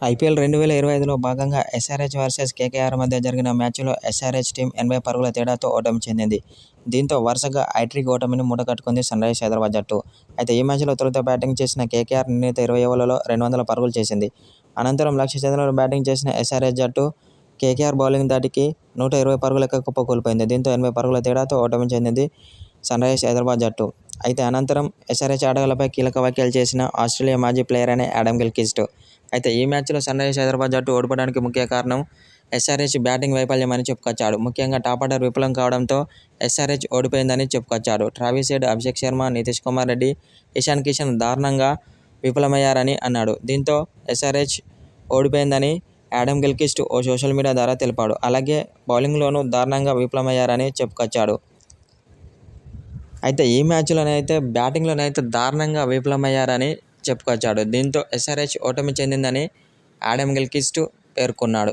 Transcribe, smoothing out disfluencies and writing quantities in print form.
IPL 2025లో భాగంగా SRH versus KKR మధ్య జరిగిన మ్యాచ్లో ఎస్ఆర్హెచ్ టీం 80 పరుగుల తేడాతో ఓటమి చెందింది. దీంతో వరుసగా హ్యాట్రిక్ ఓటమిని మూటగట్టుకుంది సన్రైజర్స్ హైదరాబాద్ జట్టు. అయితే ఈ మ్యాచ్లో తొలుత బ్యాటింగ్ చేసిన కేకేఆర్ నిర్ణీత 20 ఓవర్లలో 200 పరుగులు చేసింది. అనంతరం లక్ష్య ఛేదనలో బ్యాటింగ్ చేసిన ఎస్ఆర్హెచ్ జట్టు కేకేఆర్ బౌలింగ్ ధాటికి 120 పరుగులకు కుప్పకూలిపోయింది. దీంతో 80 పరుగుల తేడాతో ఓటమి చెందింది సన్రైజర్స్ హైదరాబాద్ జట్టు. అయితే అనంతరం ఎస్ఆర్హెచ్ ఆటగాళ్లపై కీలక వ్యాఖ్యలు చేసిన ఆస్ట్రేలియా మాజీ ప్లేయర్ అయిన ఆడమ్ గిల్క్రిస్ట్. అయితే ఈ మ్యాచ్లో సన్రైజర్స్ హైదరాబాద్ జట్టు ఓడిపోవడానికి ముఖ్య కారణం ఎస్ఆర్హెచ్ బ్యాటింగ్ వైఫల్యమని చెప్పుకొచ్చాడు. ముఖ్యంగా టాప్ ఆర్డర్ విఫలం కావడంతో ఎస్ఆర్హెచ్ ఓడిపోయిందని చెప్పుకొచ్చాడు. ట్రావిస్ హెడ్, అభిషేక్ శర్మ, నితీష్ కుమార్ రెడ్డి, ఇషాన్ కిషన్ దారుణంగా విఫలమయ్యారని అన్నాడు. దీంతో ఎస్ఆర్హెచ్ ఓడిపోయిందని ఆడమ్ గిల్క్రిస్ట్ ఓ సోషల్ మీడియా ద్వారా తెలిపాడు. అలాగే బౌలింగ్లోనూ దారుణంగా విఫలమయ్యారని చెప్పుకొచ్చాడు. అయితే ఈ మ్యాచ్లోనైతే బ్యాటింగ్లోనైతే దారుణంగా విఫలమయ్యారని చెప్పుకొచ్చాడు. దీంతో ఎస్ఆర్హెచ్ ఓటమి చెందిందని ఆడమ్ గిల్క్రిస్ట్ పేర్కొన్నాడు.